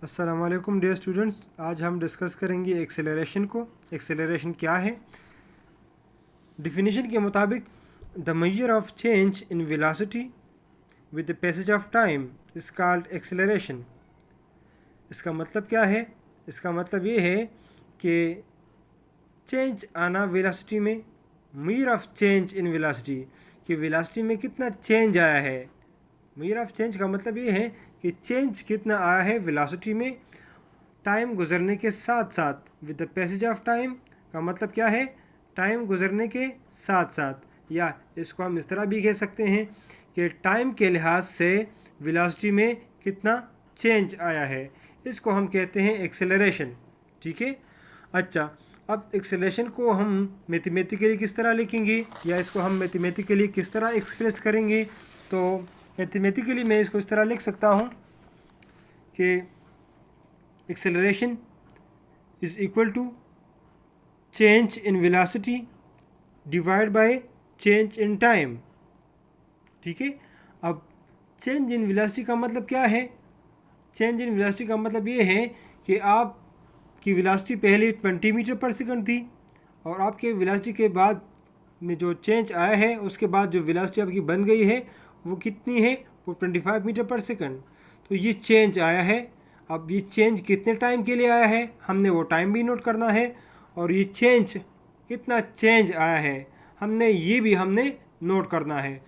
अस्सलाम वालेकुम dear students. आज हम डिस्कस करेंगे एक्सेलरेशन को। एक्सेलरेशन क्या है? डिफिनीशन के मुताबिक the measure of change in velocity with the passage of time is called acceleration. इसका मतलब क्या है? इसका मतलब ये है कि चेंज आना वेलोसिटी में, measure of change in velocity, कि वेलोसिटी में कितना चेंज आया है। मेजर ऑफ चेंज का मतलब ये है कि चेंज कितना आया है वेलोसिटी में टाइम गुजरने के साथ साथ। With the passage of time का मतलब क्या है? टाइम गुजरने के साथ साथ, या इसको हम इस तरह भी कह सकते हैं कि टाइम के लिहाज से वेलोसिटी में कितना चेंज आया है। इसको हम कहते हैं एक्सेलरेशन। ठीक है। अच्छा, अब एक्सेलरेशन को हम मैथमेटिकली किस तरह लिखेंगे, या इसको हम मैथमेटिकली किस तरह एक्सप्रेस करेंगे? तो मैथमेटिकली मैं इसको इस तरह लिख सकता हूँ कि acceleration is equal to change in velocity divide by change in time. ठीक है। अब चेंज इन वेलोसिटी का मतलब क्या है? चेंज इन वेलोसिटी का मतलब ये है कि आपकी वेलोसिटी पहले 20 मीटर पर सेकंड थी, और आपके वेलोसिटी के बाद में जो चेंज आया है, उसके बाद जो वेलोसिटी आपकी बन गई है वो कितनी है? वो 25 मीटर पर सेकंड। तो ये चेंज आया है। अब ये चेंज कितने टाइम के लिए आया है, हमने वो टाइम भी नोट करना है, और ये चेंज कितना चेंज आया है हमने नोट करना है।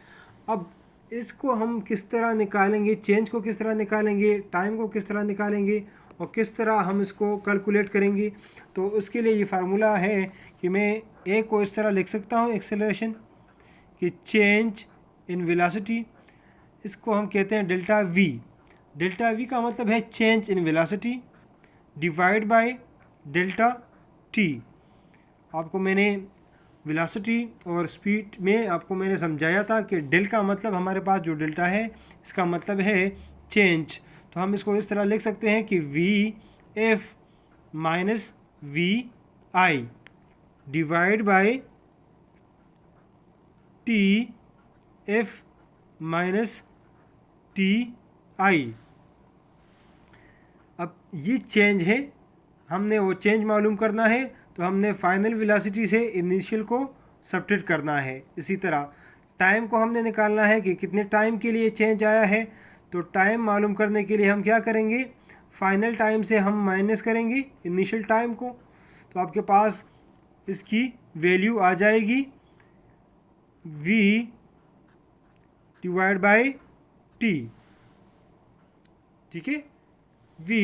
अब इसको हम किस तरह निकालेंगे? चेंज को किस तरह निकालेंगे, टाइम को किस तरह निकालेंगे, और किस तरह हम इसको कैलकुलेट करेंगे? तो उसके लिए ये फार्मूला है कि मैं ए को इस तरह लिख सकता हूँ एक्सेलरेशन, कि चेंज इन वेलोसिटी, इसको हम कहते हैं डेल्टा वी। डेल्टा वी का मतलब है change in velocity divide by delta T. आपको मैंने वेलोसिटी और स्पीड में आपको मैंने समझाया था कि डेल का मतलब, हमारे पास जो डेल्टा है इसका मतलब है चेंज। तो हम इसको इस तरह लिख सकते हैं कि v f minus v i divide by t f minus t i. अब ये चेंज है, हमने वो चेंज मालूम करना है, तो हमने फाइनल वेलोसिटी से इनिशियल को सब्ट्रैक्ट करना है। इसी तरह टाइम को हमने निकालना है कि कितने टाइम के लिए चेंज आया है। तो टाइम मालूम करने के लिए हम क्या करेंगे? फाइनल टाइम से हम माइनस करेंगे इनिशियल टाइम को, तो आपके पास इसकी वैल्यू आ जाएगी v डिवाइड बाय टी। ठीक है, v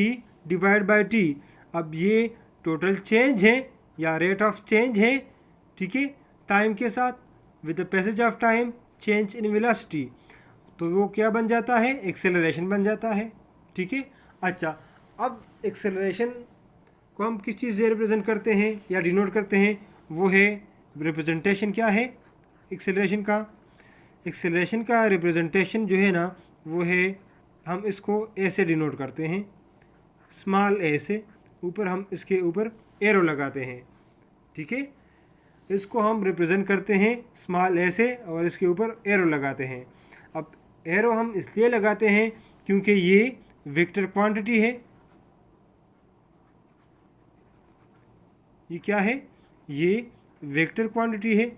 डिवाइड बाय टी। अब ये टोटल चेंज है या रेट ऑफ चेंज है। ठीक है, टाइम के साथ with the passage of time change in velocity, तो वो क्या बन जाता है? एक्सेलरेशन बन जाता है। ठीक है। अच्छा, अब एक्सेलरेशन को हम किस चीज़ से रिप्रेजेंट करते हैं या डिनोट करते हैं? वो है रिप्रेजेंटेशन। क्या है एक्सेलरेशन का? एक्सेलरेशन का रिप्रेजेंटेशन जो है ना, वो है, हम इसको ए से डिनोट करते हैं, स्मॉल ए से। ऊपर हम इसके ऊपर एरो लगाते हैं। ठीक है, इसको हम रिप्रेजेंट करते हैं स्मॉल ए से, और इसके ऊपर एरो लगाते हैं। अब एरो हम इसलिए लगाते हैं क्योंकि ये वेक्टर क्वांटिटी है। ये क्या है? ये वेक्टर क्वांटिटी है।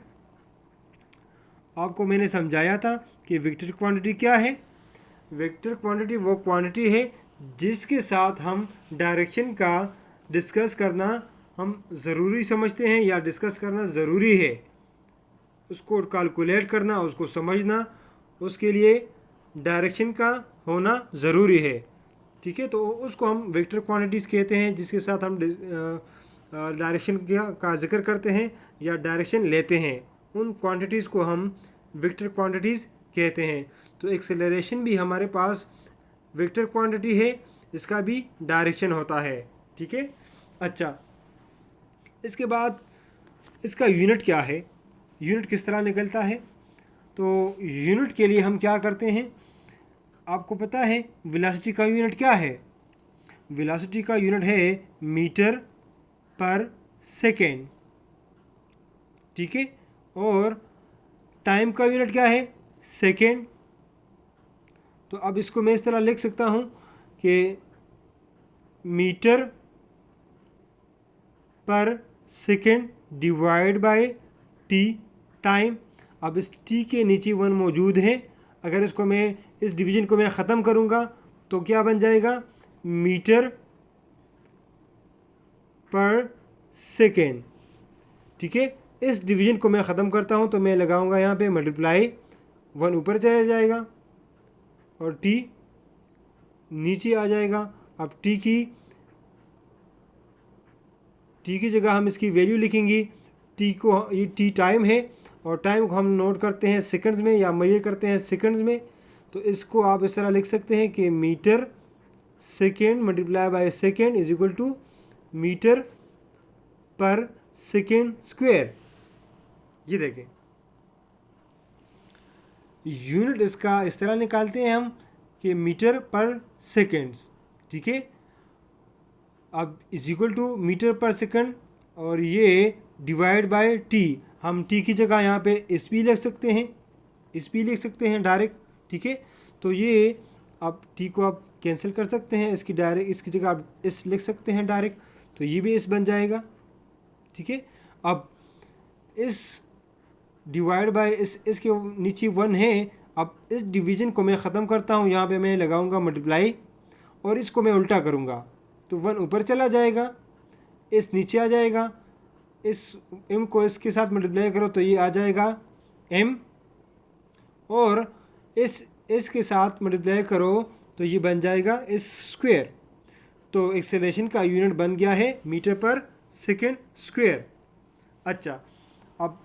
आपको मैंने समझाया था कि वेक्टर क्वांटिटी क्या है। वेक्टर क्वांटिटी वो क्वांटिटी है जिसके साथ हम डायरेक्शन का डिस्कस करना हम ज़रूरी समझते हैं, या डिस्कस करना ज़रूरी है। उसको कैलकुलेट करना, उसको समझना, उसके लिए डायरेक्शन का होना ज़रूरी है। ठीक है, तो उसको हम वेक्टर क्वांटिटीज़ कहते हैं, जिसके साथ हम डायरेक्शन का जिक्र करते हैं या डायरेक्शन लेते हैं। उन क्वांटिटीज़ को हम वेक्टर क्वांटिटीज़ कहते हैं। तो एक्सेलरेशन भी हमारे पास वेक्टर क्वांटिटी है, इसका भी डायरेक्शन होता है। ठीक है। अच्छा, इसके बाद इसका यूनिट क्या है? यूनिट किस तरह निकलता है? तो यूनिट के लिए हम क्या करते हैं? आपको पता है वेलोसिटी का यूनिट क्या है? वेलोसिटी का यूनिट है मीटर पर सेकेंड। ठीक है, और टाइम का यूनिट क्या है? सेकेंड। तो अब इसको मैं इस तरह लिख सकता हूँ कि metre per second divide by T time. अब इस टी के नीचे 1 मौजूद है, अगर इसको मैं इस डिवीज़न को मैं ख़त्म करूँगा तो क्या बन जाएगा, मीटर पर सेकेंड। ठीक है, इस डिवीज़न को मैं ख़त्म करता हूँ तो मैं लगाऊंगा यहाँ पे मल्टीप्लाई, 1 ऊपर चला जाएगा और टी नीचे आ जाएगा। अब टी की जगह हम इसकी वैल्यू लिखेंगे। टी को, ये टी टाइम है और टाइम को हम नोट करते हैं सेकंड्स में या मेजर करते हैं सेकंड्स में, तो इसको आप इस तरह लिख सकते हैं कि metre second multiply by second is equal to metre per second square. ये देखें, यूनिट इसका इस तरह निकालते हैं हम कि मीटर पर सेकेंड्स। ठीक है, अब is equal to metre per second और ये डिवाइड बाय टी। हम टी की जगह यहाँ पे एस पी लिख सकते हैं, एस पी लिख सकते हैं डायरेक्ट। ठीक है, तो ये आप टी को आप कैंसिल कर सकते हैं, इसकी डायरेक्ट इसकी जगह आप एस लिख सकते हैं डायरेक्ट, तो ये भी एस बन जाएगा। ठीक है, अब इस डिवाइड बाय इसके नीचे 1 है। अब इस डिवीज़न को मैं ख़त्म करता हूँ, यहाँ पे मैं लगाऊंगा मल्टीप्लाई और इसको मैं उल्टा करूँगा तो 1 ऊपर चला जाएगा, इस नीचे आ जाएगा, इस m को इसके साथ मल्टीप्लाई करो तो ये आ जाएगा m, और इस के साथ मल्टीप्लाई करो तो ये बन जाएगा इस स्क्वायर। तो एक्सेलरेशन का यूनिट बन गया है मीटर पर सेकेंड स्क्वायर। अच्छा, अब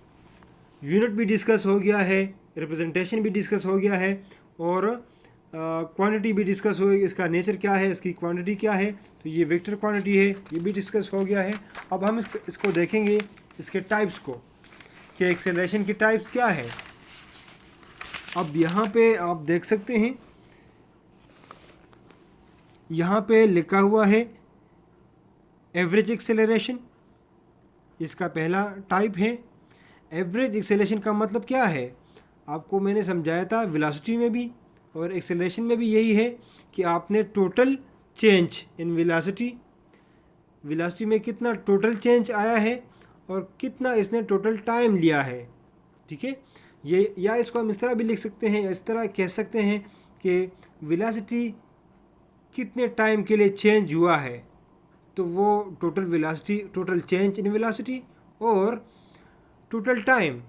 यूनिट भी डिस्कस हो गया है, रिप्रेजेंटेशन भी डिस्कस हो गया है और क्वांटिटी भी डिस्कस हो गई, इसका नेचर क्या है, इसकी क्वांटिटी क्या है, तो ये वेक्टर क्वांटिटी है, ये भी डिस्कस हो गया है। अब हम इसको देखेंगे इसके टाइप्स को कि एक्सेलरेशन की टाइप्स क्या है। अब यहाँ पे आप देख सकते हैं, यहाँ पे लिखा हुआ है एवरेज एक्सेलरेशन, इसका पहला टाइप है। एवरेज एक्सेलरेशन का मतलब क्या है, आपको मैंने समझाया था वेलोसिटी में भी और एक्सेलरेशन में भी यही है कि आपने टोटल चेंज इन वेलोसिटी में कितना टोटल चेंज आया है और कितना इसने टोटल टाइम लिया है। ठीक है, ये या इसको हम इस तरह भी लिख सकते हैं, इस तरह कह सकते हैं कि वेलोसिटी कितने टाइम के लिए चेंज हुआ है, तो वो total velocity, total change in velocity और टोटल टाइम,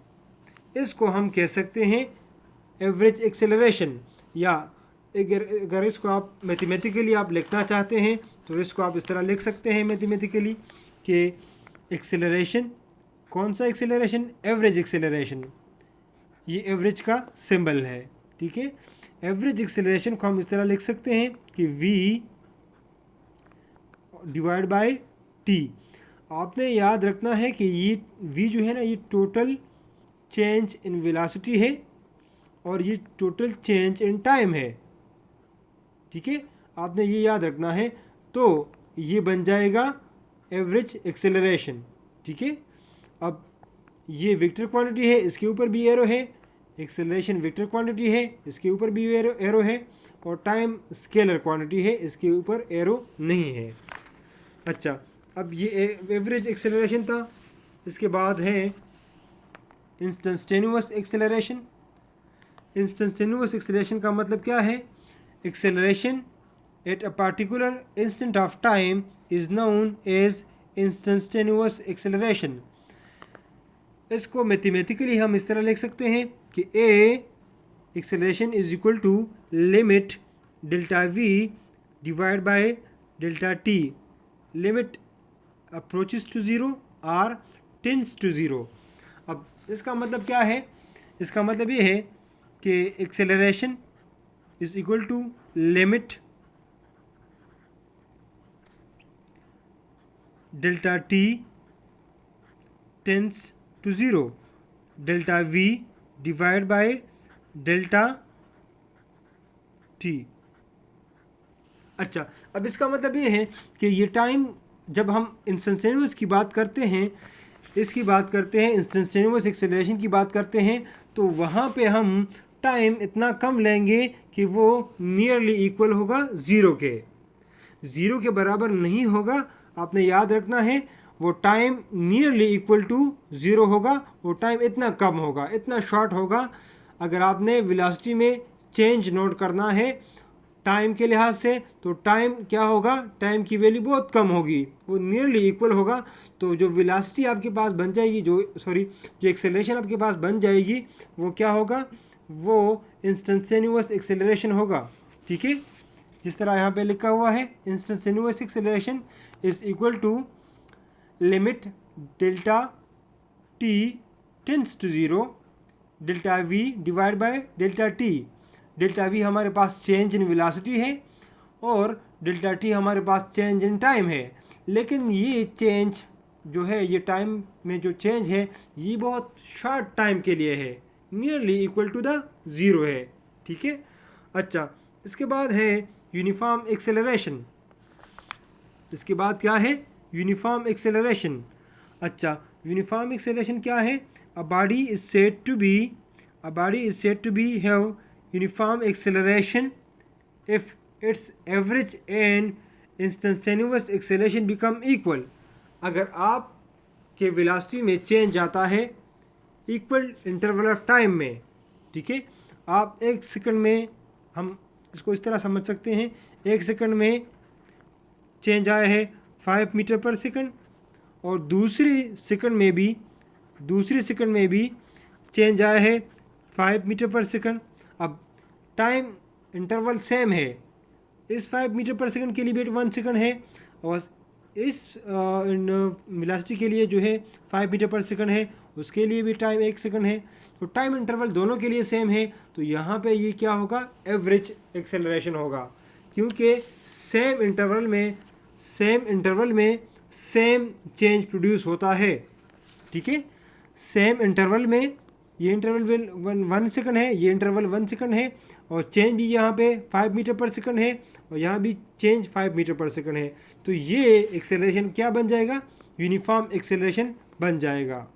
इसको हम कह सकते हैं एवरेज एक्सेलरेशन। या अगर इसको आप मैथमेटिकली आप लिखना चाहते हैं तो इसको आप इस तरह लिख सकते हैं मैथमेटिकली कि एक्सेलरेशन, कौन सा एक्सेलरेशन, एवरेज एक्सेलरेशन, ये एवरेज का सिंबल है। ठीक है, एवरेज एक्सेलरेशन को हम इस तरह लिख सकते हैं कि v डिवाइड बाय t। आपने याद रखना है कि ये v जो है ना, ये टोटल चेंज इन वेलोसिटी है और ये टोटल चेंज इन टाइम है। ठीक है, आपने ये याद रखना है, तो ये बन जाएगा एवरेज एक्सेलरेशन। ठीक है, अब ये वेक्टर क्वांटिटी है, इसके ऊपर भी एरो है, एक्सेलरेशन वेक्टर क्वांटिटी है, इसके ऊपर भी एरो है, और टाइम स्केलर क्वांटिटी है, इसके ऊपर एरो नहीं है। अच्छा, अब ये एवरेज एक्सेलरेशन था। इसके बाद है इंस्टेंटेनियस एक्सेलरेशन। इंस्टेंटेनियस एक्सेलरेशन का मतलब क्या है, acceleration at a particular instant of time is known as instantaneous acceleration. इसको मैथमेटिकली हम इस तरह लिख सकते हैं कि a acceleration is equal to limit delta v divide by delta t, limit approaches to zero or tends to zero. अब इसका मतलब क्या है, इसका मतलब ये है कि acceleration is equal to limit delta t tends to zero delta v divide by delta t. अच्छा, अब इसका मतलब ये है कि ये टाइम, जब हम इंस्टेंटेनियस की बात करते हैं, इसकी बात करते हैं, इंस्टेंटेनियस एक्सेलरेशन की बात करते हैं, तो वहाँ पे हम टाइम इतना कम लेंगे कि वो नियरली इक्वल होगा ज़ीरो के। ज़ीरो के बराबर नहीं होगा, आपने याद रखना है। वो time nearly equal to zero होगा, वो टाइम इतना कम होगा, इतना शॉर्ट होगा। अगर आपने वेलोसिटी में चेंज नोट करना है टाइम के लिहाज से, तो टाइम क्या होगा, टाइम की वैल्यू बहुत कम होगी, वो नियरली इक्वल होगा। तो जो वेलोसिटी आपके पास बन जाएगी, जो एक्सेलरेशन आपके पास बन जाएगी, वो क्या होगा, वो इंस्टेंटेनियस एक्सेलरेशन होगा। ठीक है, जिस तरह यहाँ पे लिखा हुआ है, instantaneous acceleration is equal to limit delta t tends to zero delta v divide by delta t. Delta v हमारे पास चेंज इन वेलोसिटी है और डेल्टा टी हमारे पास चेंज इन टाइम है। लेकिन ये चेंज जो है, ये टाइम में जो चेंज है, ये बहुत शॉर्ट टाइम के लिए है, nearly equal to the zero है। ठीक है, अच्छा, इसके बाद है यूनिफॉर्म एक्सेलरेशन। इसके बाद क्या है, यूनिफॉर्म एक्सेलरेशन। अच्छा, यूनिफॉर्म एक्सेलरेशन क्या है, a body is said to be have uniform acceleration if its average and instantaneous acceleration become equal। अगर आप के वेलोसिटी में चेंज आता है इक्वल इंटरवल ऑफ टाइम में, ठीक है, आप एक सेकंड में, हम इसको इस तरह समझ सकते हैं, एक सेकंड में चेंज आया है 5 मीटर पर सेकंड, और दूसरी सेकंड में भी चेंज आया है 5 मीटर पर सेकंड। अब टाइम इंटरवल सेम है, इस 5 मीटर पर सेकंड के लिए भी 1 सेकंड है, और इस वेलोसिटी के लिए जो है 5 मीटर पर सेकंड है, उसके लिए भी टाइम 1 सेकंड है। तो टाइम इंटरवल दोनों के लिए सेम है, तो यहाँ पे ये क्या होगा, एवरेज एक्सेलरेशन होगा, क्योंकि सेम इंटरवल में सेम चेंज प्रोड्यूस होता है। ठीक है, सेम इंटरवल में, ये इंटरवल 1 सेकंड है, ये इंटरवल 1 सेकंड है, और चेंज भी यहाँ पे 5 मीटर पर सेकंड है, और यहाँ भी चेंज 5 मीटर पर सेकंड है। तो ये एक्सेलरेशन क्या बन जाएगा, यूनिफॉर्म एक्सेलरेशन बन जाएगा।